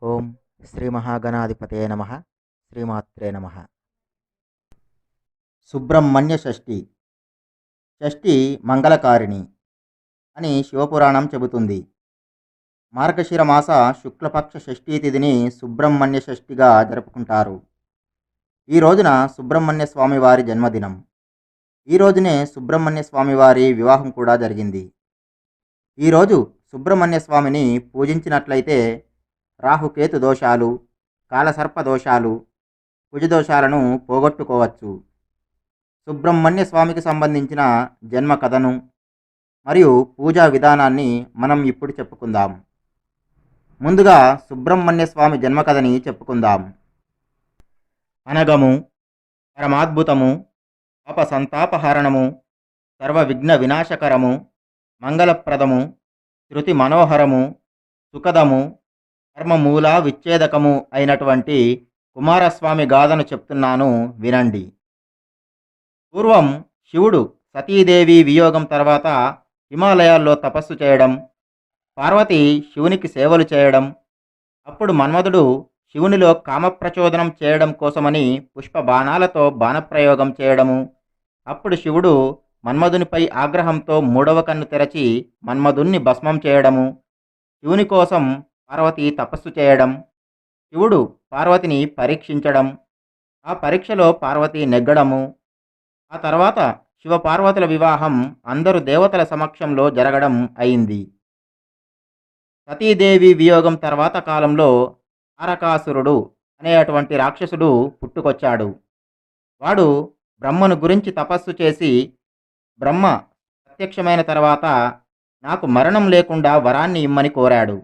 ఓం శ్రీ మహాగణాధిపతే నమ. శ్రీమాత్రే నమ. సుబ్రహ్మణ్య షష్ఠి. షష్ఠి మంగళకారిణి అని శివపురాణం చెబుతుంది. మార్గశిర మాస శుక్లపక్ష షష్ఠీ తిథిని సుబ్రహ్మణ్య షష్ఠిగా జరుపుకుంటారు. ఈ రోజున సుబ్రహ్మణ్య స్వామి వారి జన్మదినం. ఈ రోజునే సుబ్రహ్మణ్య స్వామి వారి వివాహం కూడా జరిగింది. ఈరోజు సుబ్రహ్మణ్య స్వామిని పూజించినట్లయితే రాహుకేతు దోషాలు, కాలసర్ప దోషాలు, కుజదోషాలను పోగొట్టుకోవచ్చు. సుబ్రహ్మణ్య స్వామికి సంబంధించిన జన్మ కథను మరియు పూజా విధానాన్ని మనం ఇప్పుడు చెప్పుకుందాం. ముందుగా సుబ్రహ్మణ్య స్వామి జన్మ కథని చెప్పుకుందాం. అనగము, పరమాద్భుతము, పాప సంతాపహరణము, సర్వ విఘ్న వినాశకరము, మంగళప్రదము, శృతి మనోహరము, సుఖదము, కర్మమూల విచ్ఛేదకము అయినటువంటి కుమారస్వామి గాథను చెప్తున్నాను, వినండి. పూర్వం శివుడు సతీదేవి వియోగం తర్వాత హిమాలయాల్లో తపస్సు చేయడం, పార్వతి శివునికి సేవలు చేయడం, అప్పుడు మన్మధుడు శివునిలో కామప్రచోదనం చేయడం కోసమని పుష్ప బాణాలతో బాణప్రయోగం చేయడము, అప్పుడు శివుడు మన్మధునిపై ఆగ్రహంతో మూడవ కన్ను తెరచి మన్మధుణ్ణి భస్మం చేయడము, శివుని కోసం పార్వతి తపస్సు చేయడం, శివుడు పార్వతిని పరీక్షించడం, ఆ పరీక్షలో పార్వతి నెగ్గడము, ఆ తర్వాత శివపార్వతుల వివాహం అందరు దేవతల సమక్షంలో జరగడం అయింది. సతీదేవి వియోగం తర్వాత కాలంలో తారకాసురుడు అనేటువంటి రాక్షసుడు పుట్టుకొచ్చాడు. వాడు బ్రహ్మను గురించి తపస్సు చేసి బ్రహ్మ ప్రత్యక్షమైన తర్వాత నాకు మరణం లేకుండా వరాన్ని ఇమ్మని కోరాడు.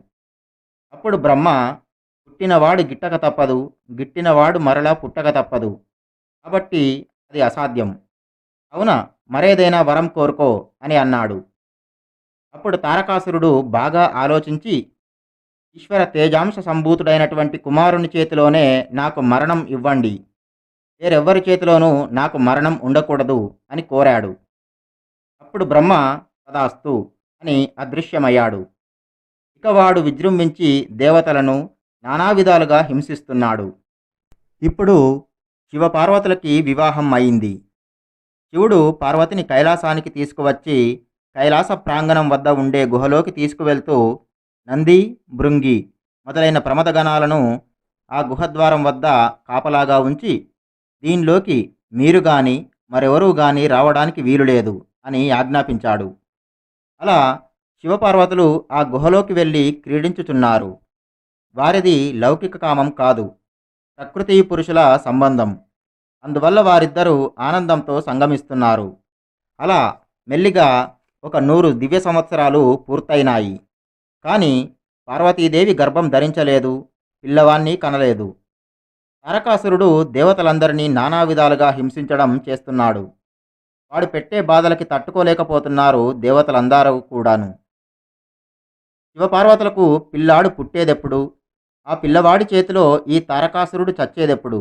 అప్పుడు బ్రహ్మ, పుట్టినవాడు గిట్టక తప్పదు, గిట్టినవాడు మరలా పుట్టక తప్పదు, కాబట్టి అది అసాధ్యం, అవునా మరేదైనా వరం కోరుకో అని అన్నాడు. అప్పుడు తారకాసురుడు బాగా ఆలోచించి, ఈశ్వర తేజాంశ సంభూతుడైనటువంటి కుమారుని చేతిలోనే నాకు మరణం ఇవ్వండి, వేరెవ్వరి చేతిలోనూ నాకు మరణం ఉండకూడదు అని కోరాడు. అప్పుడు బ్రహ్మ తదాస్తు అని అదృశ్యమయ్యాడు. ఇక వాడు విజృంభించి దేవతలను నానా విధాలుగా హింసిస్తున్నాడు. ఇప్పుడు శివపార్వతులకి వివాహం అయింది. శివుడు పార్వతిని కైలాసానికి తీసుకువచ్చి కైలాస ప్రాంగణం వద్ద ఉండే గుహలోకి తీసుకువెళ్తూ నంది, భృంగి మొదలైన ప్రమదగణాలను ఆ గుహద్వారం వద్ద కాపలాగా ఉంచి, దీనిలోకి మీరు గాని మరెవరూ గాని రావడానికి వీలులేదు అని ఆజ్ఞాపించాడు. అలా శివపార్వతులు ఆ గుహలోకి వెళ్ళి క్రీడించుచున్నారు. వారిది లౌకిక కామం కాదు, ప్రకృతి పురుషుల సంబంధం. అందువల్ల వారిద్దరూ ఆనందంతో సంగమిస్తున్నారు. అలా మెల్లిగా 100 దివ్య సంవత్సరాలు పూర్తయినాయి. కానీ పార్వతీదేవి గర్భం ధరించలేదు, పిల్లవాన్ని కనలేదు. తారకాసురుడు దేవతలందరినీ నానా విధాలుగా హింసించడం చేస్తున్నాడు. వాడు పెట్టే బాధలకి తట్టుకోలేకపోతున్నారు దేవతలందరూ కూడాను. శివపార్వతులకు పిల్లాడు పుట్టేదెప్పుడు, ఆ పిల్లవాడి చేతిలో ఈ తారకాసురుడు చచ్చేదెప్పుడు,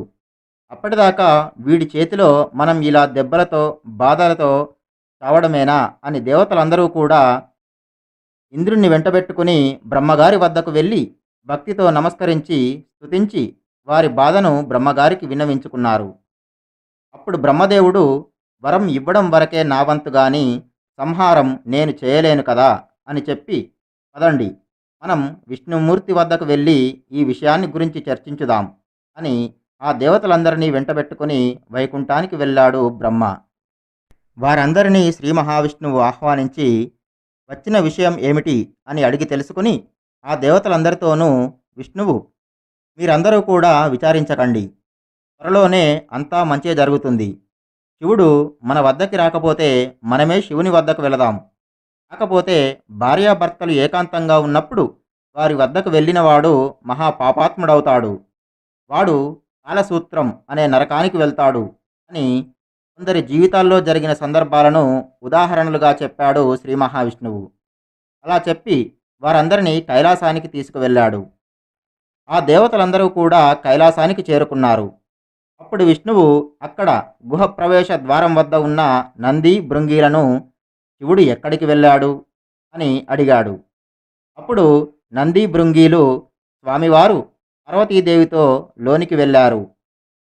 అప్పటిదాకా వీడి చేతిలో మనం ఇలా దెబ్బలతో బాధలతో చావడమేనా అని దేవతలందరూ కూడా ఇంద్రుణ్ణి వెంటబెట్టుకుని బ్రహ్మగారి వద్దకు వెళ్ళి భక్తితో నమస్కరించి స్తుతించి వారి బాధను బ్రహ్మగారికి విన్నవించుకున్నారు. అప్పుడు బ్రహ్మదేవుడు, వరం ఇవ్వడం వరకే నా వంతు గాని సంహారం నేను చేయలేను కదా అని చెప్పి, పదండి మనం విష్ణుమూర్తి వద్దకు వెళ్ళి ఈ విషయాన్ని గురించి చర్చించుదాం అని ఆ దేవతలందరినీ వెంటబెట్టుకుని వైకుంఠానికి వెళ్ళాడు బ్రహ్మ. వారందరినీ శ్రీ మహావిష్ణువు ఆహ్వానించి వచ్చిన విషయం ఏమిటి అని అడిగి తెలుసుకుని ఆ దేవతలందరితోనూ విష్ణువు, మీరందరూ కూడా విచారించకండి, త్వరలోనే అంతా మంచే జరుగుతుంది. శివుడు మన వద్దకి రాకపోతే మనమే శివుని వద్దకు వెళదాం, కాకపోతే భార్యాభర్తలు ఏకాంతంగా ఉన్నప్పుడు వారి వద్దకు వెళ్ళినవాడు మహాపాపాత్ముడవుతాడు, వాడు కాలసూత్రం అనే నరకానికి వెళ్తాడు అని కొందరి జీవితాల్లో జరిగిన సందర్భాలను ఉదాహరణలుగా చెప్పాడు శ్రీ మహావిష్ణువు. అలా చెప్పి వారందరినీ కైలాసానికి తీసుకువెళ్ళాడు. ఆ దేవతలందరూ కూడా కైలాసానికి చేరుకున్నారు. అప్పుడు విష్ణువు అక్కడ గుహ ప్రవేశ ద్వారం వద్ద ఉన్న నంది, భృంగీలను శివుడు ఎక్కడికి వెళ్ళాడు అని అడిగాడు. అప్పుడు నంది, భృంగీలు స్వామివారు పార్వతీదేవితో లోనికి వెళ్ళారు.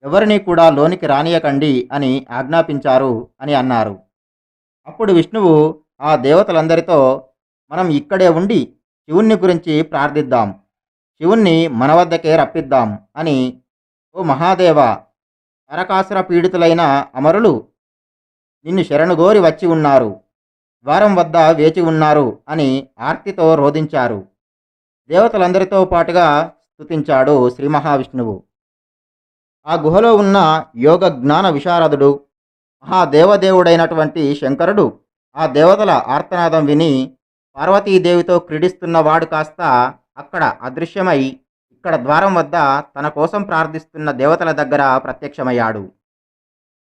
ఎవరిని కూడా లోనికి రానియకండి అని ఆజ్ఞాపించారు అని అన్నారు. అప్పుడు విష్ణువు ఆ దేవతలందరితో, మనం ఇక్కడే ఉండి శివుణ్ణి గురించి ప్రార్థిద్దాం, శివుణ్ణి మన వద్దకే రప్పిద్దాం అని, ఓ మహాదేవ, నరకాసుర పీడితులైన అమరులు నిన్ను శరణుగోరి వచ్చి ఉన్నారు, ద్వారం వద్ద వేచి ఉన్నారు అని ఆర్తితో రోదించారు. దేవతలందరితో పాటుగా స్తుతించాడు శ్రీ మహావిష్ణువు. ఆ గుహలో ఉన్న యోగ జ్ఞాన విశారదుడు మహాదేవదేవుడైనటువంటి శంకరుడు ఆ దేవతల ఆర్తనాదం విని పార్వతీదేవితో క్రీడిస్తున్నవాడు కాస్త అక్కడ అదృశ్యమై ఇక్కడ ద్వారం వద్ద తన కోసం ప్రార్థిస్తున్న దేవతల దగ్గర ప్రత్యక్షమయ్యాడు.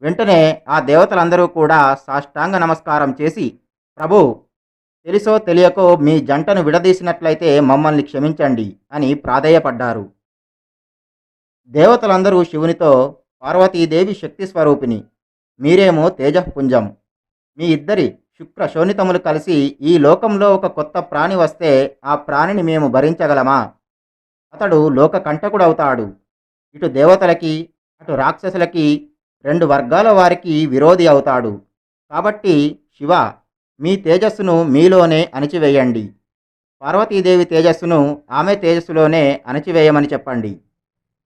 వెంటనే ఆ దేవతలందరూ కూడా సాష్టాంగ నమస్కారం చేసి, ప్రభు, తెలుసో తెలియకో మీ జంటను విడదీసినట్లయితే మమ్మల్ని క్షమించండి అని ప్రాధేయపడ్డారు. దేవతలందరూ శివునితో, పార్వతీదేవి శక్తి స్వరూపిణి, మీరేమో తేజఃపుంజం, మీ ఇద్దరి శుక్ర శోణితములు కలిసి ఈ లోకంలో ఒక కొత్త ప్రాణి వస్తే ఆ ప్రాణిని మేము భరించగలమా? అతడు లోక కంటకుడవుతాడు. ఇటు దేవతలకి అటు రాక్షసులకి రెండు వర్గాల వారికి విరోధి అవుతాడు. కాబట్టి శివ, మీ తేజస్సును మీలోనే అణిచివేయండి, పార్వతీదేవి తేజస్సును ఆమె తేజస్సులోనే అణిచివేయమని చెప్పండి.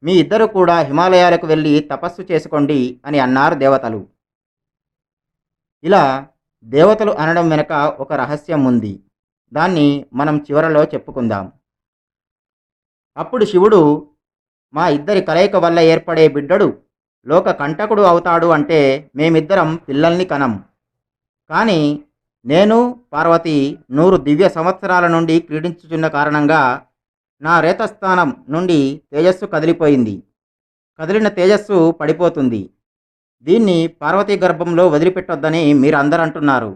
మీ ఇద్దరు కూడా హిమాలయాలకు వెళ్ళి తపస్సు చేసుకోండి అని అన్నారు దేవతలు. ఇలా దేవతలు అనడం వెనుక ఒక రహస్యం ఉంది. దాన్ని మనం చివరలో చెప్పుకుందాం. అప్పుడు శివుడు, మా ఇద్దరి కలయిక వల్ల ఏర్పడే బిడ్డడు లోక కంటకుడు అవుతాడు అంటే మేమిద్దరం పిల్లల్ని కనం. కానీ నేను పార్వతి 100 దివ్య సంవత్సరాల నుండి క్రీడించుచున్న కారణంగా నా రేతస్థానం నుండి తేజస్సు కదిలిపోయింది. కదిలిన తేజస్సు పడిపోతుంది. దీన్ని పార్వతీ గర్భంలో వదిలిపెట్టొద్దని మీరందరూ అంటున్నారు.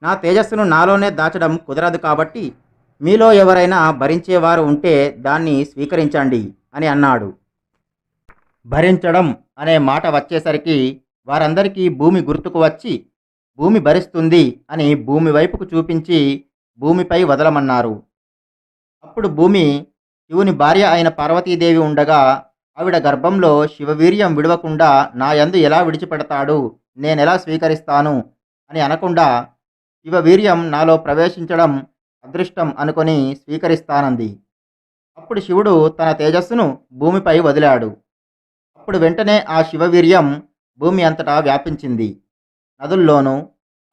నా తేజస్సును నాలోనే దాచడం కుదరదు. కాబట్టి మీలో ఎవరైనా భరించేవారు ఉంటే దాన్ని స్వీకరించండి అని అన్నాడు. భరించడం అనే మాట వచ్చేసరికి వారందరికీ భూమి గుర్తుకు వచ్చి, భూమి భరిస్తుంది అని భూమి వైపుకు చూపించి భూమిపై వదలమన్నారు. అప్పుడు భూమి శివుని భార్య అయిన పార్వతీదేవి ఉండగా ఆవిడ గర్భంలో శివవీర్యం విడవకుండా నా యందు ఎలా విడిచిపెడతాడు, నేనెలా స్వీకరిస్తాను అని అనకుండా శివవీర్యం నాలో ప్రవేశించడం అదృష్టం అనుకొని స్వీకరిస్తానంది. అప్పుడు శివుడు తన తేజస్సును భూమిపై వదిలాడు. అప్పుడు వెంటనే ఆ శివవీర్యం భూమి అంతటా వ్యాపించింది. నదుల్లోనూ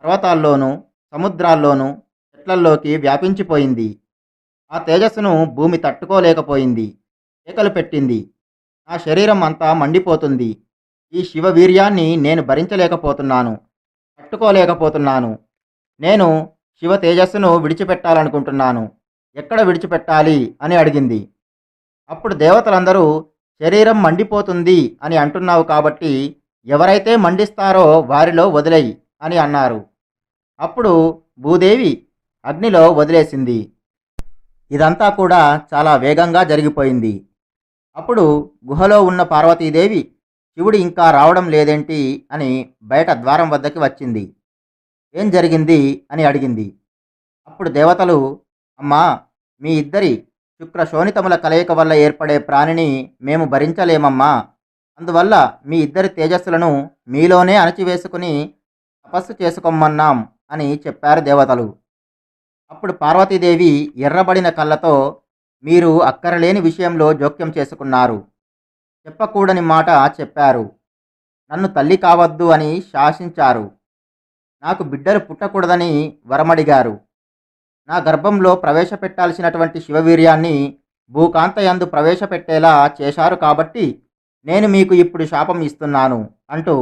పర్వతాల్లోనూ సముద్రాల్లోనూ చెట్లల్లోకి వ్యాపించిపోయింది. ఆ తేజస్సును భూమి తట్టుకోలేకపోయింది. కేకలు పెట్టింది, నా శరీరం అంతా మండిపోతుంది. ఈ శివవీర్యాన్ని నేను భరించలేకపోతున్నాను, తట్టుకోలేకపోతున్నాను. నేను శివ తేజస్సును విడిచిపెట్టాలనుకుంటున్నాను. ఎక్కడ విడిచిపెట్టాలి అని అడిగింది. అప్పుడు దేవతలందరూ, శరీరం మండిపోతుంది అని అంటున్నావు కాబట్టి ఎవరైతే మండిస్తారో వారిలో వదిలేయి అని అన్నారు. అప్పుడు భూదేవి అగ్నిలో వదిలేసింది. ఇదంతా కూడా చాలా వేగంగా జరిగిపోయింది. అప్పుడు గుహలో ఉన్న పార్వతీదేవి శివుడు ఇంకా రావడం లేదేంటి అని బయట ద్వారం వద్దకి వచ్చింది. ఏం జరిగింది అని అడిగింది. అప్పుడు దేవతలు, అమ్మా, మీ ఇద్దరి శుక్ర శోణితముల కలయిక వల్ల ఏర్పడే ప్రాణిని మేము భరించలేమమ్మా. అందువల్ల మీ ఇద్దరి తేజస్సులను మీలోనే అణచివేసుకుని తపస్సు చేసుకోమన్నాం అని చెప్పారు దేవతలు. అప్పుడు పార్వతీదేవి ఎర్రబడిన కళ్ళతో, మీరు అక్కరలేని విషయంలో జోక్యం చేసుకున్నారు, చెప్పకూడని మాట చెప్పారు, నన్ను తల్లి కావద్దు అని శాసించారు, నాకు బిడ్డలు పుట్టకూడదని వరమడిగారు, నా గర్భంలో ప్రవేశపెట్టాల్సినటువంటి శివవీర్యాన్ని భూకాంతయందు ప్రవేశపెట్టేలా చేశారు. కాబట్టి నేను మీకు ఇప్పుడు శాపం ఇస్తున్నాను అంటూ,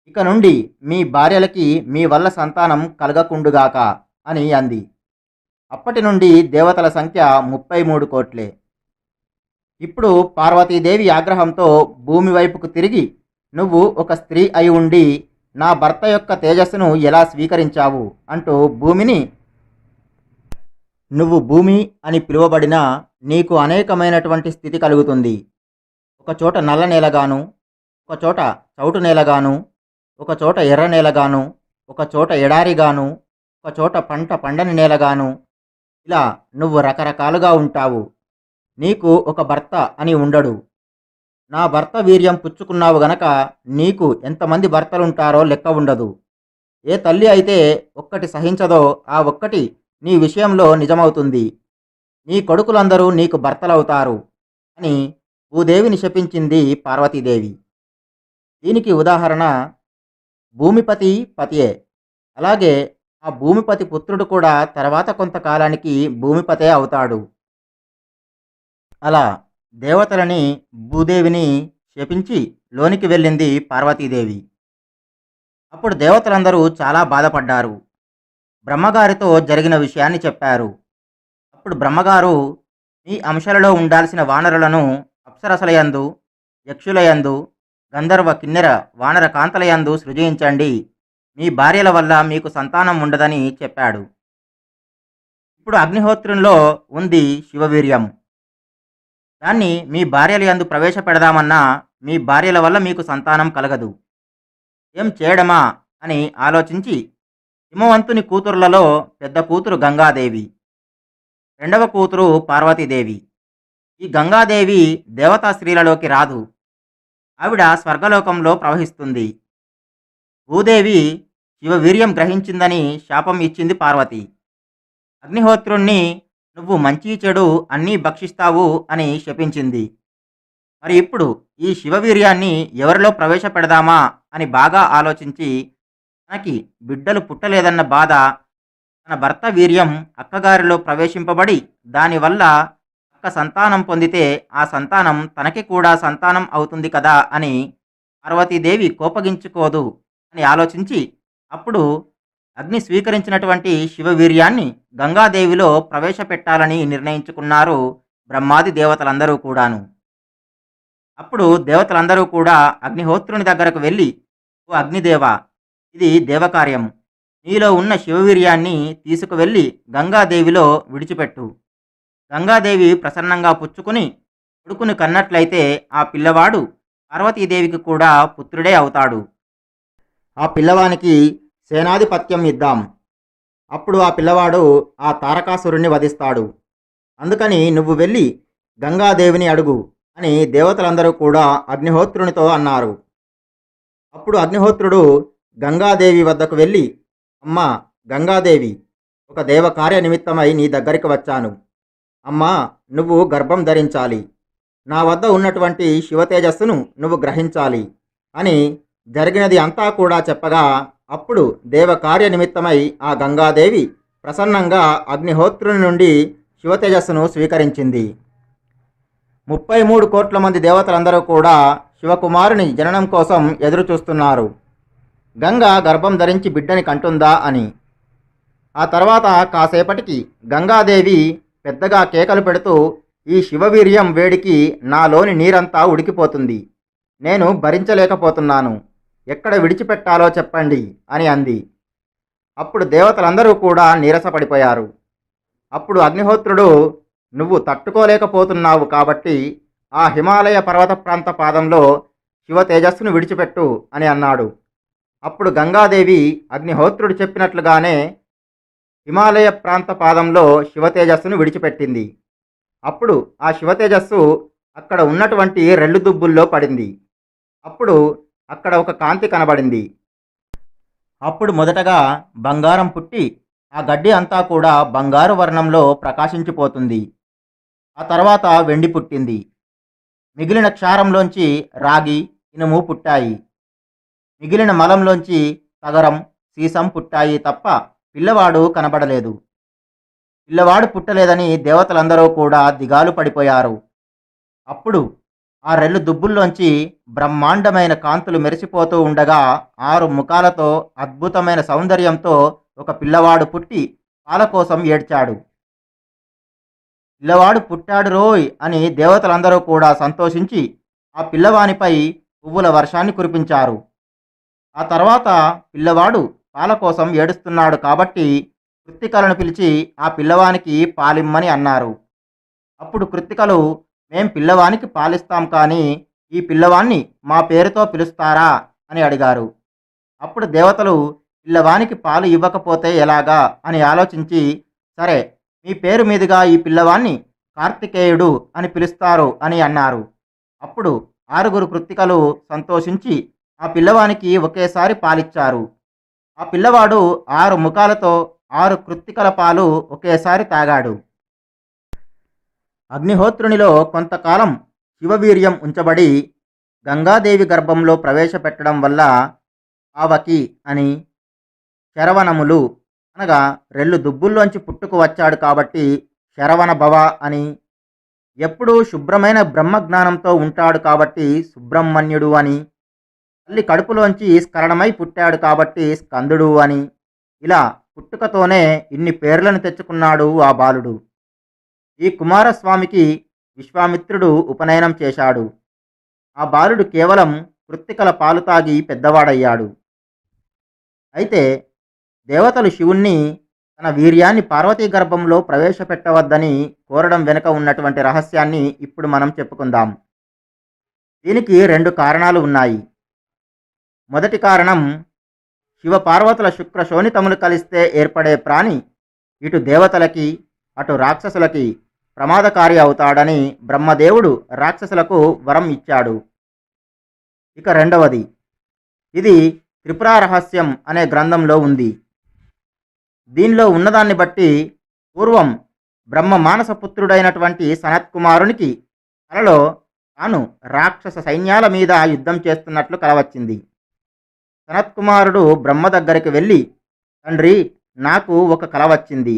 ఇక నుండి మీ భార్యలకి మీ వల్ల సంతానం కలగకుండుగాక అని అంది. అప్పటి నుండి దేవతల సంఖ్య 33 కోట్లే. ఇప్పుడు పార్వతీదేవి ఆగ్రహంతో భూమి వైపుకు తిరిగి, నువ్వు ఒక స్త్రీ అయి ఉండి నా భర్త యొక్క తేజస్సును ఎలా స్వీకరించావు అంటూ భూమిని, నువ్వు భూమి అని పిలువబడినా నీకు అనేకమైనటువంటి స్థితి కలుగుతుంది. ఒకచోట నల్ల నేలగాను, ఒకచోట చౌటు నేలగాను, ఒకచోట ఎర్ర నేలగాను, ఒకచోట ఎడారిగాను, ఒకచోట పంట పండని నేలగాను, ఇలా నువ్వు రకరకాలుగా ఉంటావు. నీకు ఒక భర్త అని ఉండడు. నా భర్త వీర్యం పుచ్చుకున్నావు గనక నీకు ఎంతమంది భర్తలుంటారో లెక్క ఉండదు. ఏ తల్లి అయితే ఒక్కటి సహించదో ఆ ఒక్కటి నీ విషయంలో నిజమవుతుంది. నీ కొడుకులందరూ నీకు భర్తలవుతారు అని భూదేవిని శపించింది పార్వతీదేవి. దీనికి ఉదాహరణ భూమిపతి పతియే. అలాగే ఆ భూమిపతి పుత్రుడు కూడా తర్వాత కొంతకాలానికి భూమిపతే అవుతాడు. అలా దేవతలని భూదేవిని శపించి లోనికి వెళ్ళింది పార్వతీదేవి. అప్పుడు దేవతలందరూ చాలా బాధపడ్డారు. బ్రహ్మగారితో జరిగిన విషయాన్ని చెప్పారు. అప్పుడు బ్రహ్మగారు మీ అంశాలలో ఉండాల్సిన వానరులను అప్సరసలయందు, యక్షులయందు, గంధర్వ కిన్నెర వానర కాంతలయందు సృజించండి. మీ భార్యల వల్ల మీకు సంతానం ఉండదని చెప్పాడు. ఇప్పుడు అగ్నిహోత్రంలో ఉంది శివవీర్యం. దాన్ని మీ భార్యల యందు ప్రవేశపెడదామన్నా మీ భార్యల వల్ల మీకు సంతానం కలగదు. ఏం చేయడమా అని ఆలోచించి హిమవంతుని కూతుర్లలో పెద్ద కూతురు గంగాదేవి, రెండవ కూతురు పార్వతీదేవి. ఈ గంగాదేవి దేవతా స్త్రీలలోకి రాదు. ఆవిడ స్వర్గలోకంలో ప్రవహిస్తుంది. భూదేవి శివవీర్యం గ్రహించిందని శాపం ఇచ్చింది పార్వతి. అగ్నిహోత్రుణ్ణి నువ్వు మంచి చెడు అన్నీ భక్షిస్తావు అని శపించింది. మరి ఇప్పుడు ఈ శివవీర్యాన్ని ఎవరిలో ప్రవేశపెడదామా అని బాగా ఆలోచించి తనకి బిడ్డలు పుట్టలేదన్న బాధ, తన భర్త వీర్యం అక్కగారిలో ప్రవేశింపబడి దానివల్ల అక్క సంతానం పొందితే ఆ సంతానం తనకి కూడా సంతానం అవుతుంది కదా అని పార్వతీదేవి కోపగించుకోదు అని ఆలోచించి అప్పుడు అగ్ని స్వీకరించినటువంటి శివవీర్యాన్ని గంగాదేవిలో ప్రవేశపెట్టాలని నిర్ణయించుకున్నారు బ్రహ్మాది దేవతలందరూ కూడాను. అప్పుడు దేవతలందరూ కూడా అగ్నిహోత్రుని దగ్గరకు వెళ్ళి, ఓ అగ్నిదేవ, ఇది దేవకార్యం. నీలో ఉన్న శివవీర్యాన్ని తీసుకువెళ్ళి గంగాదేవిలో విడిచిపెట్టు. గంగాదేవి ప్రసన్నంగా పుచ్చుకుని కొడుకుని కన్నట్లయితే ఆ పిల్లవాడు పార్వతీదేవికి కూడా పుత్రుడే అవుతాడు. ఆ పిల్లవానికి సేనాధిపత్యం ఇద్దాం. అప్పుడు ఆ పిల్లవాడు ఆ తారకాసురుణ్ణి వధిస్తాడు. అందుకని నువ్వు వెళ్ళి గంగాదేవిని అడుగు అని దేవతలందరూ కూడా అగ్నిహోత్రునితో అన్నారు. అప్పుడు అగ్నిహోత్రుడు గంగాదేవి వద్దకు వెళ్ళి, అమ్మా గంగాదేవి, ఒక దేవకార్య నిమిత్తమై నీ దగ్గరికి వచ్చాను. అమ్మా, నువ్వు గర్భం ధరించాలి. నా వద్ద ఉన్నటువంటి శివతేజస్సును నువ్వు గ్రహించాలి అని జరిగినది అంతా కూడా చెప్పగా అప్పుడు దేవకార్య నిమిత్తమై ఆ గంగాదేవి ప్రసన్నంగా అగ్నిహోత్రుని నుండి శివతేజస్సును స్వీకరించింది. 33 కోట్ల మంది దేవతలందరూ కూడా శివకుమారుని జననం కోసం ఎదురు చూస్తున్నారు. గంగ గర్భం ధరించి బిడ్డని కంటుందా అని. ఆ తర్వాత కాసేపటికి గంగాదేవి పెద్దగా కేకలు పెడుతూ, ఈ శివవీర్యం వేడికి నాలోని నీరంతా ఉడికిపోతుంది. నేను భరించలేకపోతున్నాను. ఎక్కడ విడిచిపెట్టాలో చెప్పండి అని అంది. అప్పుడు దేవతలందరూ కూడా నీరసపడిపోయారు. అప్పుడు అగ్నిహోత్రుడు, నువ్వు తట్టుకోలేకపోతున్నావు కాబట్టి ఆ హిమాలయ పర్వత ప్రాంత పాదంలో శివ తేజస్సును విడిచిపెట్టు అని అన్నాడు. అప్పుడు గంగాదేవి అగ్నిహోత్రుడు చెప్పినట్లుగానే హిమాలయ ప్రాంత పాదంలో శివ తేజస్సును విడిచిపెట్టింది. అప్పుడు ఆ శివ తేజస్సు అక్కడ ఉన్నటువంటి రెల్లు దుబ్బుల్లో పడింది. అప్పుడు అక్కడ ఒక కాంతి కనబడింది. అప్పుడు మొదటగా బంగారం పుట్టి ఆ గడ్డి అంతా కూడా బంగారు వర్ణంలో ప్రకాశించిపోతుంది. ఆ తర్వాత వెండి పుట్టింది. మిగిలిన క్షారంలోంచి రాగి, ఇనుము పుట్టాయి. మిగిలిన మలంలోంచి తగరం, సీసం పుట్టాయి తప్ప పిల్లవాడు కనబడలేదు. పిల్లవాడు పుట్టలేదని దేవతలందరూ కూడా దిగాలు పడిపోయారు. అప్పుడు ఆ రెల్లు దుబ్బుల్లోంచి బ్రహ్మాండమైన కాంతులు మెరిసిపోతూ ఉండగా 6 ముఖాలతో అద్భుతమైన సౌందర్యంతో ఒక పిల్లవాడు పుట్టి పాల కోసం ఏడ్చాడు. పిల్లవాడు పుట్టాడు రోయ్ అని దేవతలందరూ కూడా సంతోషించి ఆ పిల్లవానిపై పువ్వుల వర్షాన్ని కురిపించారు. ఆ తర్వాత పిల్లవాడు పాల కోసం ఏడుస్తున్నాడు కాబట్టి కృత్తికలను పిలిచి ఆ పిల్లవానికి పాలిమ్మని అన్నారు. అప్పుడు కృత్తికలు, మేం పిల్లవానికి పాలిస్తాం కానీ ఈ పిల్లవాన్ని మా పేరుతో పిలుస్తారా అని అడిగారు. అప్పుడు దేవతలు పిల్లవానికి పాలు ఇవ్వకపోతే ఎలాగా అని ఆలోచించి, సరే మీ పేరు మీదుగా ఈ పిల్లవాన్ని కార్తికేయుడు అని పిలుస్తారు అని అన్నారు. అప్పుడు 6 కృత్తికలు సంతోషించి ఆ పిల్లవానికి ఒకేసారి పాలిచ్చారు. ఆ పిల్లవాడు 6 ముఖాలతో 6 కృత్తికల పాలు ఒకేసారి తాగాడు. అగ్నిహోత్రునిలో కొంతకాలం శివవీర్యం ఉంచబడి గంగాదేవి గర్భంలో ప్రవేశపెట్టడం వల్ల ఆవకి అని, శరవణములు అనగా రెల్లు దుబ్బుల్లోంచి పుట్టుకు వచ్చాడు కాబట్టి శరవణ భవ అని, ఎప్పుడూ శుభ్రమైన బ్రహ్మజ్ఞానంతో ఉంటాడు కాబట్టి సుబ్రహ్మణ్యుడు అని, తల్లి కడుపులోంచి స్ఖలనమై పుట్టాడు కాబట్టి స్కందుడు అని, ఇలా పుట్టుకతోనే ఇన్ని పేర్లను తెచ్చుకున్నాడు ఆ బాలుడు. ఈ కుమారస్వామికి విశ్వామిత్రుడు ఉపనయనం చేశాడు. ఆ బాలుడు కేవలం కృత్తికల పాలు తాగి పెద్దవాడయ్యాడు. అయితే దేవతలు శివుణ్ణి తన వీర్యాన్ని పార్వతీ గర్భంలో ప్రవేశపెట్టవద్దని కోరడం వెనుక ఉన్నటువంటి రహస్యాన్ని ఇప్పుడు మనం చెప్పుకుందాం. దీనికి 2 కారణాలు ఉన్నాయి. మొదటి కారణం, శివపార్వతుల శుక్ర శోణితములు కలిస్తే ఏర్పడే ప్రాణి ఇటు దేవతలకి అటు రాక్షసులకి ప్రమాదకారి అవుతాడని బ్రహ్మదేవుడు రాక్షసులకు వరం ఇచ్చాడు. ఇక రెండవది, ఇది త్రిపుర రహస్యం అనే గ్రంథంలో ఉంది. దీనిలో ఉన్నదాన్ని బట్టి పూర్వం బ్రహ్మ మానసపుత్రుడైనటువంటి సనత్కుమారునికి కలలో తాను రాక్షస సైన్యాల మీద యుద్ధం చేస్తున్నట్లు కలవచ్చింది. సనత్కుమారుడు బ్రహ్మ దగ్గరికి వెళ్ళి, తండ్రి, నాకు ఒక కల వచ్చింది.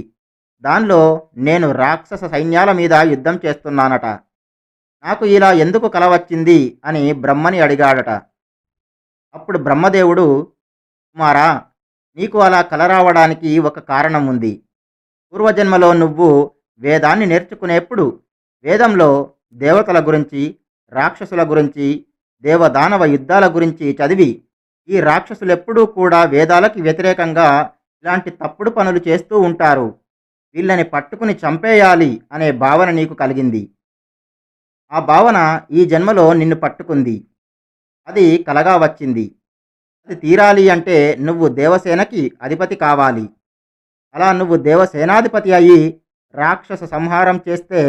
దానిలో నేను రాక్షస సైన్యాల మీద యుద్ధం చేస్తున్నానట. నాకు ఇలా ఎందుకు కల వచ్చింది అని బ్రహ్మని అడిగాడట. అప్పుడు బ్రహ్మదేవుడు, కుమారా, నీకు అలా కల రావడానికి ఒక కారణం ఉంది. పూర్వజన్మలో నువ్వు వేదాన్ని నేర్చుకునేప్పుడు వేదంలో దేవతల గురించి, రాక్షసుల గురించి, దేవదానవ యుద్ధాల గురించి చదివి ఈ రాక్షసులెప్పుడూ కూడా వేదాలకి వ్యతిరేకంగా ఇలాంటి తప్పుడు పనులు చేస్తూ ఉంటారు, వీళ్ళని పట్టుకుని చంపేయాలి అనే భావన నీకు కలిగింది. ఆ భావన ఈ జన్మలో నిన్ను పట్టుకుంది. అది కలగా వచ్చింది. అది తీరాలి అంటే నువ్వు దేవసేనకి అధిపతి కావాలి. అలా నువ్వు దేవసేనాధిపతి అయి రాక్షస సంహారం చేస్తే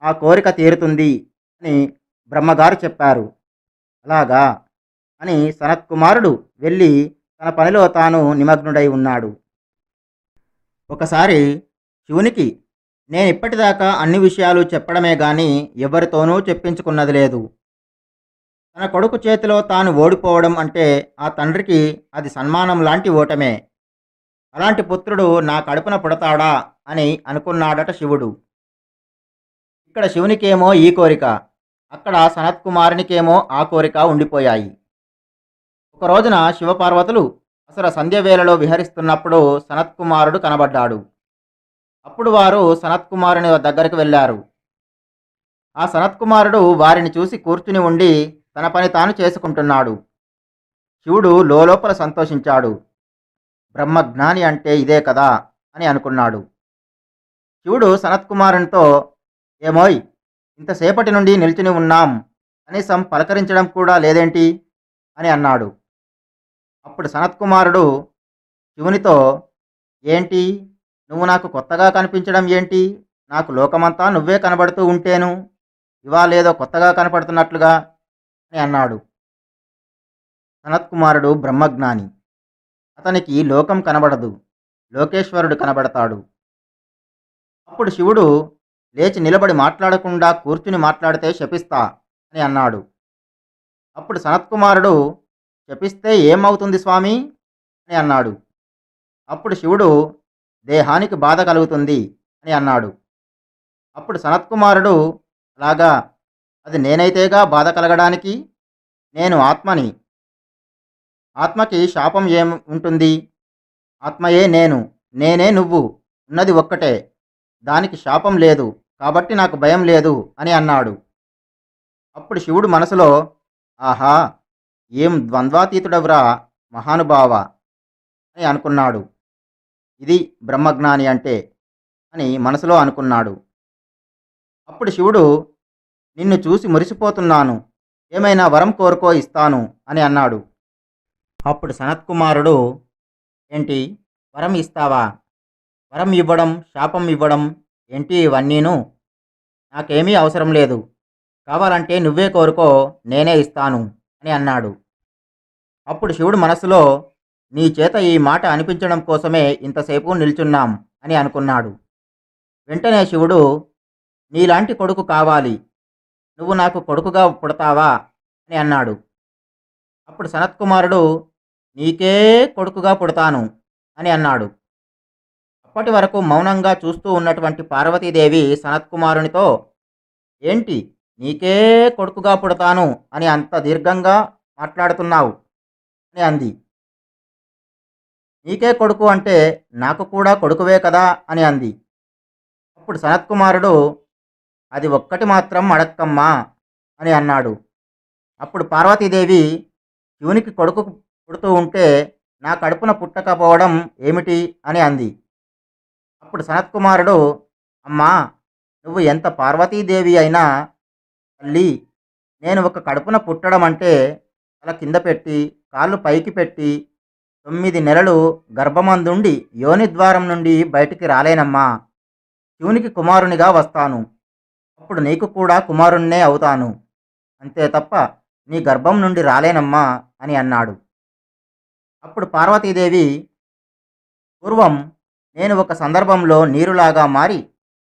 ఆ కోరిక తీరుతుంది అని బ్రహ్మగారు చెప్పారు. అలాగా అని సనత్కుమారుడు వెళ్ళి తన పనిలో తాను నిమగ్నుడై ఉన్నాడు. ఒకసారి శివునికి, నేను ఇప్పటిదాకా అన్ని విషయాలు చెప్పడమే గాని ఎవరితోనూ చెప్పించుకున్నది లేదు. తన కొడుకు చేతిలో తాను ఓడిపోవడం అంటే ఆ తండ్రికి అది సన్మానం లాంటి ఓటమే. అలాంటి పుత్రుడు నా కడుపున పుడతాడా అని అనుకున్నాడట శివుడు. ఇక్కడ శివునికేమో ఈ కోరిక, అక్కడ సనత్కుమారునికేమో ఆ కోరిక ఉండిపోయాయి. ఒక రోజున శివపార్వతులు అసలు సంధ్యవేళలో విహరిస్తున్నప్పుడు సనత్కుమారుడు కనబడ్డాడు. అప్పుడు వారు సనత్కుమారుని దగ్గరికి వెళ్ళారు. ఆ సనత్కుమారుడు వారిని చూసి కూర్చుని ఉండి తన పని తాను చేసుకుంటున్నాడు. శివుడు లోపల సంతోషించాడు. బ్రహ్మజ్ఞాని అంటే ఇదే కదా అని అనుకున్నాడు. శివుడు సనత్కుమారునితో, ఏమోయ్, ఇంతసేపటి నుండి నిల్చుని ఉన్నాం, కనీసం పలకరించడం కూడా లేదేంటి అని అన్నాడు. అప్పుడు సనత్కుమారుడు శివునితో, ఏంటి, నువ్వు నాకు కొత్తగా కనిపించడం ఏంటి? నాకు లోకమంతా నువ్వే కనబడుతూ ఉంటేను ఇవాళేదో కొత్తగా కనపడుతున్నట్లుగా అని అన్నాడు. సనత్కుమారుడు బ్రహ్మజ్ఞాని. అతనికి లోకం కనబడదు, లోకేశ్వరుడు కనబడతాడు. అప్పుడు శివుడు లేచి నిలబడి మాట్లాడకుండా కూర్చుని మాట్లాడితే శపిస్తా అని అన్నాడు. అప్పుడు సనత్కుమారుడు, శపిస్తే ఏమవుతుంది స్వామి అని అన్నాడు. అప్పుడు శివుడు, దేహానికి బాధ కలుగుతుంది అని అన్నాడు. అప్పుడు సనత్కుమారుడు, అలాగా, అది నేనైతేగా బాధ కలగడానికి, నేను ఆత్మని. ఆత్మకి శాపం ఏం ఉంటుంది? ఆత్మయే నేను, నేనే నువ్వు, ఉన్నది ఒక్కటే, దానికి శాపం లేదు, కాబట్టి నాకు భయం లేదు అని అన్నాడు. అప్పుడు శివుడు మనసులో, ఆహా, ఏం ద్వంద్వాతీతుడవురా మహానుభావ అని అనుకున్నాడు. ఇది బ్రహ్మజ్ఞాని అంటే అని మనసులో అనుకున్నాడు. అప్పుడు శివుడు, నిన్ను చూసి మురిసిపోతున్నాను, ఏమైనా వరం కోరుకో ఇస్తాను అని అన్నాడు. అప్పుడు సనత్కుమారుడు, ఏంటి, వరం ఇస్తావా? వరం ఇవ్వడం, శాపం ఇవ్వడం ఏంటి ఇవన్నీను? నాకేమీ అవసరం లేదు. కావాలంటే నువ్వే కోరుకో, నేనే ఇస్తాను అని అన్నాడు. అప్పుడు శివుడు మనస్సులో, నీ చేత ఈ మాట అనిపించడం కోసమే ఇంతసేపు నిల్చున్నాం అని అనుకున్నాడు. వెంటనే శివుడు, నీలాంటి కొడుకు కావాలి, నువ్వు నాకు కొడుకుగా పుడతావా అని అన్నాడు. అప్పుడు సనత్కుమారుడు, నీకే కొడుకుగా పుడతాను అని అన్నాడు. అప్పటి వరకు మౌనంగా చూస్తూ ఉన్నటువంటి పార్వతీదేవి సనత్కుమారునితో, ఏంటి, నీకే కొడుకుగా పుడతాను అని అంత దీర్ఘంగా మాట్లాడుతున్నావు అని అంది. నీకే కొడుకు అంటే నాకు కూడా కొడుకువే కదా అని అంది. అప్పుడు సనత్కుమారుడు, అది ఒక్కటి మాత్రం అడక్కమ్మా అని అన్నాడు. అప్పుడు పార్వతీదేవి, శివునికి కొడుకు పుడుతూ ఉంటే నా కడుపున పుట్టకపోవడం ఏమిటి అని అంది. అప్పుడు సనత్కుమారుడు, అమ్మా, నువ్వు ఎంత పార్వతీదేవి అయినా తల్లి, నేను ఒక కడుపున పుట్టడం అంటే తల కింద పెట్టి కాళ్ళు పైకి పెట్టి 9 నెలలు గర్భమందుండి యోని ద్వారం నుండి బయటికి రాలేనమ్మా. శివునికి కుమారునిగా వస్తాను. అప్పుడు నీకు కూడా కుమారుణ్ణే అవుతాను. అంతే తప్ప నీ గర్భం నుండి రాలేనమ్మా అని అన్నాడు. అప్పుడు పార్వతీదేవి, పూర్వం నేను ఒక సందర్భంలో నీరులాగా మారి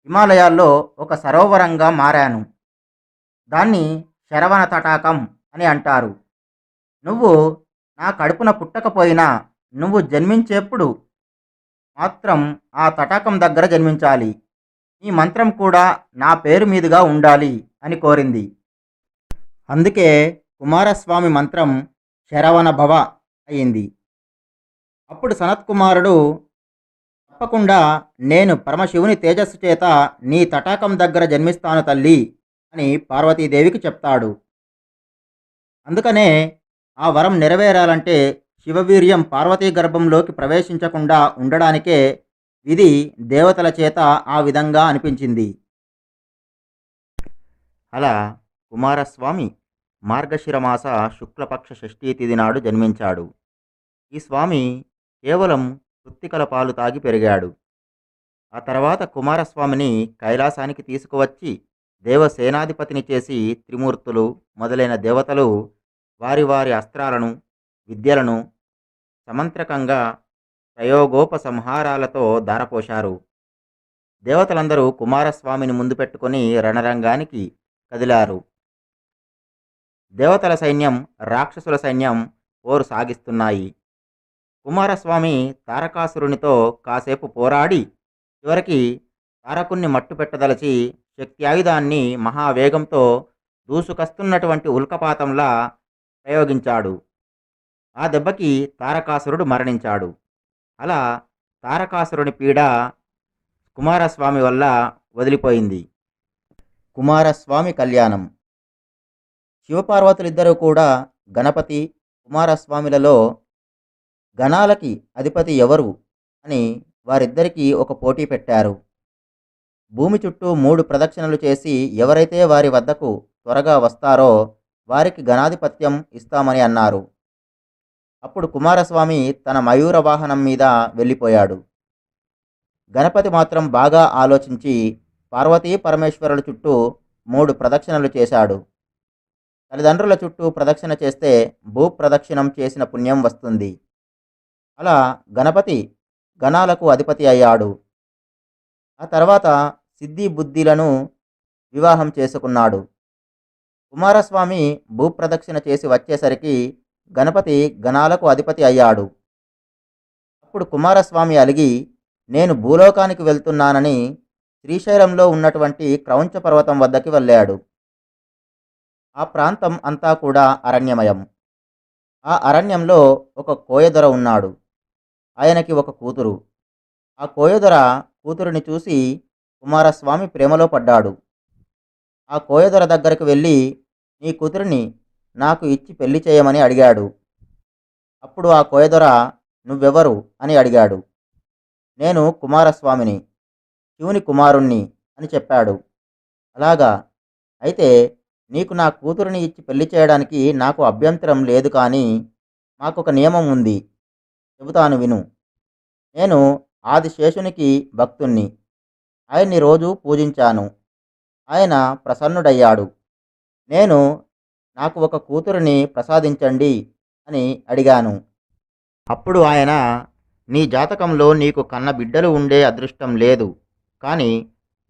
హిమాలయాల్లో ఒక సరోవరంగా మారాను. దాన్ని శరవణ తటాకం అని అంటారు. నువ్వు నా కడుపున పుట్టకపోయినా నువ్వు జన్మించేప్పుడు మాత్రం ఆ తటాకం దగ్గర జన్మించాలి. ఈ మంత్రం కూడా నా పేరు మీదుగా ఉండాలి అని కోరింది. అందుకే కుమారస్వామి మంత్రం శరవణ భవ అయింది. అప్పుడు సనత్కుమారుడు, తప్పకుండా నేను పరమశివుని తేజస్సు చేత నీ తటాకం దగ్గర జన్మిస్తాను తల్లి అని పార్వతీదేవికి చెప్తాడు. అందుకనే ఆ వరం నెరవేరాలంటే శివవీర్యం పార్వతీ గర్భంలోకి ప్రవేశించకుండా ఉండడానికే విధి దేవతల చేత ఆ విధంగా అనిపించింది. అలా కుమారస్వామి మార్గశిరమాస శుక్లపక్ష షష్ఠీ తిథి నాడు జన్మించాడు. ఈ స్వామి కేవలం కృత్తికల పాలు తాగి పెరిగాడు. ఆ తర్వాత కుమారస్వామిని కైలాసానికి తీసుకువచ్చి దేవసేనాధిపతిని చేసి త్రిమూర్తులు మొదలైన దేవతలు వారి వారి అస్త్రాలను విద్యలను సమంత్రకంగా ప్రయోగోపసంహారాలతో ధారపోశారు. దేవతలందరూ కుమారస్వామిని ముందు పెట్టుకొని రణరంగానికి కదిలారు. దేవతల సైన్యం రాక్షసుల సైన్యం పోరు సాగిస్తున్నాయి. కుమారస్వామి తారకాసురునితో కాసేపు పోరాడి చివరికి తారకుణ్ణి మట్టుపెట్టదలచి శక్త్యాయుధాన్ని మహావేగంతో దూసుకొస్తున్నటువంటి ఉల్కపాతంలా ప్రయోగించాడు. ఆ దెబ్బకి తారకాసురుడు మరణించాడు. అలా తారకాసురుని పీడ కుమారస్వామి వల్ల వదిలిపోయింది. కుమారస్వామి కళ్యాణం. శివపార్వతులిద్దరూ కూడా గణపతి కుమారస్వామిలలో గణాలకి అధిపతి ఎవరు అని వారిద్దరికీ ఒక పోటీ పెట్టారు. భూమి చుట్టూ 3 ప్రదక్షిణలు చేసి ఎవరైతే వారి వద్దకు త్వరగా వస్తారో వారికి గణాధిపత్యం ఇస్తామని అన్నారు. అప్పుడు కుమారస్వామి తన మయూర వాహనం మీద వెళ్ళిపోయాడు. గణపతి మాత్రం బాగా ఆలోచించి పార్వతీ పరమేశ్వరుల చుట్టూ 3 ప్రదక్షిణలు చేశాడు. తల్లిదండ్రుల చుట్టూ ప్రదక్షిణ చేస్తే భూప్రదక్షిణం చేసిన పుణ్యం వస్తుంది. అలా గణపతి గణాలకు అధిపతి అయ్యాడు. ఆ తర్వాత సిద్ధి బుద్ధిలను వివాహం చేసుకున్నాడు. కుమారస్వామి భూప్రదక్షిణ చేసి వచ్చేసరికి గణపతి గణాలకు అధిపతి అయ్యాడు. అప్పుడు కుమారస్వామి అలిగి, నేను భూలోకానికి వెళ్తున్నానని శ్రీశైలంలో ఉన్నటువంటి క్రౌంచ పర్వతం వద్దకి వెళ్ళాడు. ఆ ప్రాంతం అంతా కూడా అరణ్యమయం. ఆ అరణ్యంలో ఒక కోయదొర ఉన్నాడు. ఆయనకి ఒక కూతురు. ఆ కోయదొర కూతురిని చూసి కుమారస్వామి ప్రేమలో పడ్డాడు. ఆ కోయదొర దగ్గరికి వెళ్ళి, నీ కూతురిని నాకు ఇచ్చి పెళ్లి చేయమని అడిగాడు. అప్పుడు ఆ కోయదొర, నువ్వెవరు అని అడిగాడు. నేను కుమారస్వామిని, శివుని కుమారుణ్ణి అని చెప్పాడు. అలాగా, అయితే నీకు నా కూతురిని ఇచ్చి పెళ్లి చేయడానికి నాకు అభ్యంతరం లేదు, కానీ మాకొక నియమం ఉంది, చెబుతాను విను. నేను ఆదిశేషునికి భక్తుణ్ణి. ఆయన్ని రోజు పూజించాను. ఆయన ప్రసన్నుడయ్యాడు. నేను నాకు ఒక కూతురిని ప్రసాదించండి అని అడిగాను. అప్పుడు ఆయన, నీ జాతకంలో నీకు కన్న బిడ్డలు ఉండే అదృష్టం లేదు. కానీ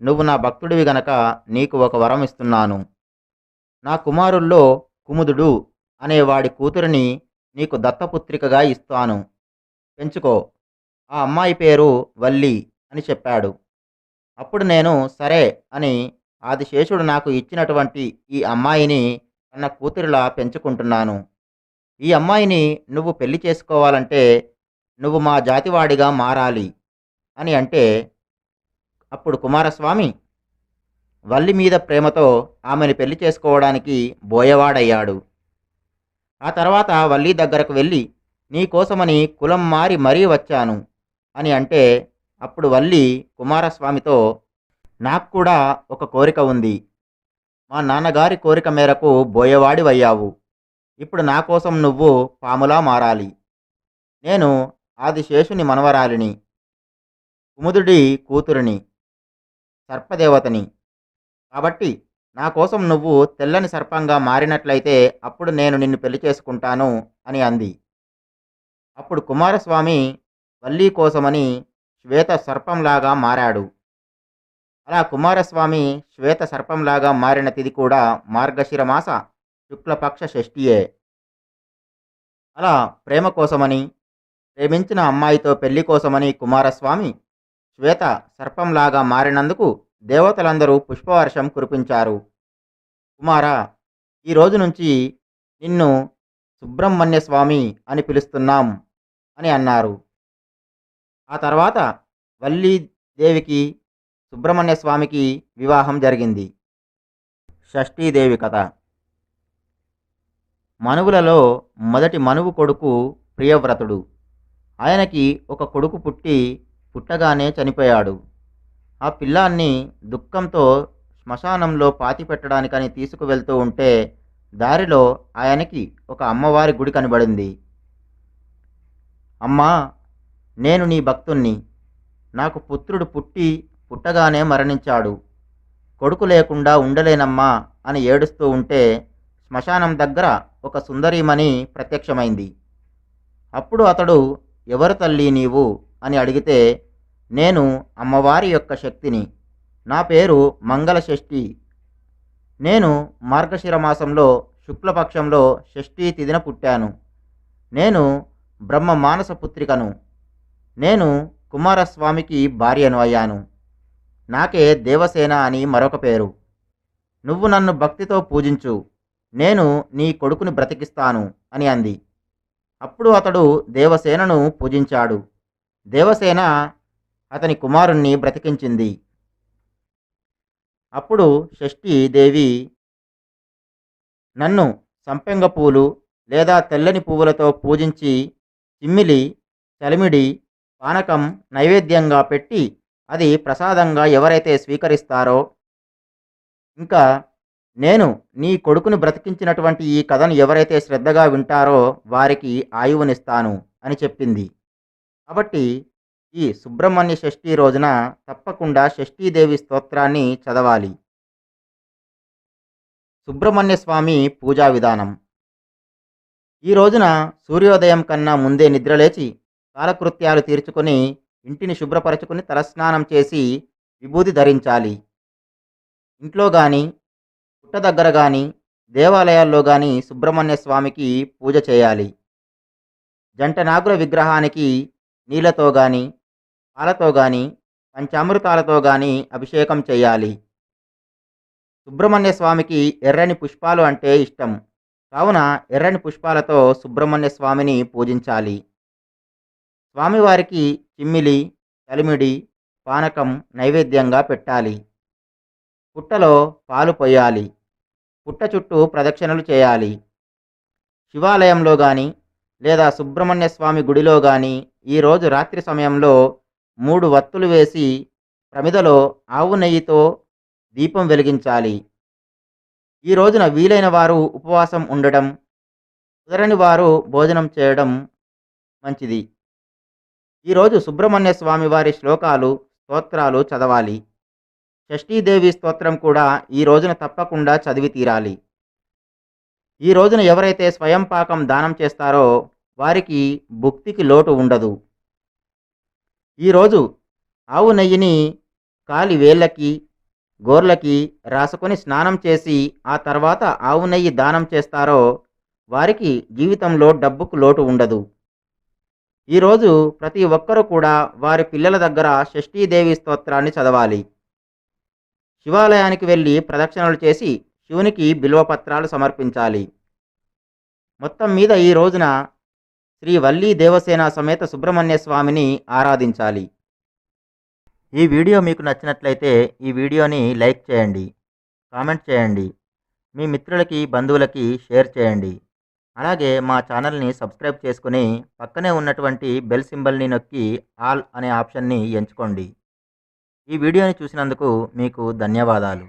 నువ్వు నా భక్తుడివి గనక నీకు ఒక వరం ఇస్తున్నాను. నా కుమారుల్లో కుముదుడు అనే వాడి కూతురిని నీకు దత్తపుత్రికగా ఇస్తాను. పెంచుకో. ఆ అమ్మాయి పేరు వల్లి అని చెప్పాడు. అప్పుడు నేను సరే అని ఆదిశేషుడు నాకు ఇచ్చినటువంటి ఈ అమ్మాయిని కన్న కూతురిలా పెంచుకుంటున్నాను. ఈ అమ్మాయిని నువ్వు పెళ్లి చేసుకోవాలంటే నువ్వు మా జాతివాడిగా మారాలి అని అంటే, అప్పుడు కుమారస్వామి వల్లి మీద ప్రేమతో ఆమెను పెళ్లి చేసుకోవడానికి బోయవాడయ్యాడు. ఆ తర్వాత వల్లి దగ్గరకు వెళ్ళి నీకోసమని కులం మారి మరీ వచ్చాను అని అంటే, అప్పుడు వల్లి కుమారస్వామితో నాకు కూడా ఒక కోరిక ఉంది. మా నాన్నగారి కోరిక మేరకు బోయవాడివయ్యావు. ఇప్పుడు నా కోసం నువ్వు పాములా మారాలి. నేను ఆదిశేషుని మనవరాలిని, కుముదుడి కూతురిని, సర్పదేవతని. కాబట్టి నా కోసం నువ్వు తెల్లని సర్పంగా మారినట్లయితే అప్పుడు నేను నిన్ను పెళ్లి చేసుకుంటాను అని అంది. అప్పుడు కుమారస్వామి వల్లి కోసమని శ్వేత సర్పంలాగా మారాడు. అలా కుమారస్వామి శ్వేత సర్పంలాగా మారిన తిథి కూడా మార్గశిర మాస శుక్లపక్ష షష్ఠియే. అలా ప్రేమ కోసమని, ప్రేమించిన అమ్మాయితో పెళ్లి కోసమని కుమారస్వామి శ్వేత సర్పంలాగా మారినందుకు దేవతలందరూ పుష్పవర్షం కురిపించారు. కుమారా, ఈ రోజు నుంచి నిన్ను సుబ్రహ్మణ్య స్వామి అని పిలుస్తున్నాం అని అన్నారు. ఆ తర్వాత వల్లీదేవికి సుబ్రహ్మణ్య స్వామికి వివాహం జరిగింది. షష్ఠీదేవి కథ. మనువులలో మొదటి మనువు కొడుకు ప్రియవ్రతుడు. ఆయనకి ఒక కొడుకు పుట్టగానే చనిపోయాడు. ఆ పిల్లాన్ని దుఃఖంతో శ్మశానంలో పాతిపెట్టడానికని తీసుకువెళ్తూ ఉంటే దారిలో ఆయనకి ఒక అమ్మవారి గుడి కనబడింది. అమ్మా, నేను నీ భక్తుణ్ణి. నాకు పుత్రుడు పుట్టగానే మరణించాడు. కొడుకు లేకుండా ఉండలేనమ్మా అని ఏడుస్తూ ఉంటే శ్మశానం దగ్గర ఒక సుందరీమణి ప్రత్యక్షమైంది. అప్పుడు అతడు, ఎవరు తల్లి నీవు అని అడిగితే, నేను అమ్మవారి యొక్క శక్తిని. నా పేరు మంగళషష్ఠి. నేను మార్గశిర మాసంలో శుక్లపక్షంలో షష్ఠీ తిథిన పుట్టాను. నేను బ్రహ్మ మానస పుత్రికను. నేను కుమారస్వామికి భార్యను అయ్యాను. నాకే దేవసేన అని మరొక పేరు. నువ్వు నన్ను భక్తితో పూజించు, నేను నీ కొడుకుని బ్రతికిస్తాను అని అంది. అప్పుడు అతడు దేవసేనను పూజించాడు. దేవసేన అతని కుమారుణ్ణి బ్రతికించింది. అప్పుడు షష్ఠీదేవి, నన్ను సంపెంగ పూలు లేదా తెల్లని పువ్వులతో పూజించి చిమ్మిలి, చలిమిడి, పానకం నైవేద్యంగా పెట్టి అది ప్రసాదంగా ఎవరైతే స్వీకరిస్తారో, ఇంకా నేను నీ కొడుకుని బ్రతికించినటువంటి ఈ కథను ఎవరైతే శ్రద్ధగా వింటారో వారికి ఆయువునిస్తాను అని చెప్పింది. కాబట్టి ఈ సుబ్రహ్మణ్య షష్ఠి రోజున తప్పకుండా షష్ఠీదేవి స్తోత్రాన్ని చదవాలి. సుబ్రహ్మణ్య స్వామి పూజా విధానం. ఈ రోజున సూర్యోదయం కన్నా ముందే నిద్రలేచి కాలకృత్యాలు తీర్చుకొని ఇంటిని శుభ్రపరచుకొని తలస్నానం చేసి విభూది ధరించాలి. ఇంట్లో కానీ, పుట్ట దగ్గర కానీ, దేవాలయాల్లో కానీ సుబ్రహ్మణ్య స్వామికి పూజ చేయాలి. జంట నాగుల విగ్రహానికి నీళ్లతో కానీ, పాలతో కానీ, పంచామృతాలతో కానీ అభిషేకం చేయాలి. సుబ్రహ్మణ్య స్వామికి ఎర్రని పుష్పాలు అంటే ఇష్టం. కావున ఎర్రని పుష్పాలతో సుబ్రహ్మణ్య స్వామిని పూజించాలి. స్వామివారికి చిమ్మిలి, చలిమిడి, పానకం నైవేద్యంగా పెట్టాలి. పుట్టలో పాలు పొయ్యాలి. పుట్ట చుట్టూ ప్రదక్షిణలు చేయాలి. శివాలయంలో కానీ లేదా సుబ్రహ్మణ్య స్వామి గుడిలో కానీ ఈరోజు రాత్రి సమయంలో 3 వత్తులు వేసి ప్రమిదలో ఆవు నెయ్యితో దీపం వెలిగించాలి. ఈ రోజున వీలైన వారు ఉపవాసం ఉండడం, కుదరని వారు భోజనం చేయడం మంచిది. ఈరోజు సుబ్రహ్మణ్య స్వామి వారి శ్లోకాలు, స్తోత్రాలు చదవాలి. షష్ఠీదేవి స్తోత్రం కూడా ఈ రోజున తప్పకుండా చదివి తీరాలి. ఈ రోజున ఎవరైతే స్వయం పాకం దానం చేస్తారో వారికి భుక్తికి లోటు ఉండదు. ఈరోజు ఆవు నెయ్యిని కాలి వేళ్ళకి, గోర్లకి రాసుకొని స్నానం చేసి ఆ తర్వాత ఆవు నెయ్యి దానం చేస్తారో వారికి జీవితంలో డబ్బుకు లోటు ఉండదు. ఈరోజు ప్రతి ఒక్కరూ కూడా వారి పిల్లల దగ్గర షష్ఠీదేవి స్తోత్రాన్ని చదవాలి. శివాలయానికి వెళ్ళి ప్రదక్షిణలు చేసి శివునికి బిల్వపత్రాలు సమర్పించాలి. మొత్తం మీద ఈ రోజున శ్రీ వల్లీ దేవసేన సమేత సుబ్రహ్మణ్య స్వామిని ఆరాధించాలి. ఈ వీడియో మీకు నచ్చినట్లయితే ఈ వీడియోని లైక్ చేయండి, కామెంట్ చేయండి, మీ మిత్రులకి బంధువులకి షేర్ చేయండి. అలాగే మా ఛానల్ని సబ్స్క్రైబ్ చేసుకుని పక్కనే ఉన్నటువంటి బెల్ సింబల్ని నొక్కి ఆల్ అనే ఆప్షన్ని ఎంచుకోండి. ఈ వీడియోని చూసినందుకు మీకు ధన్యవాదాలు.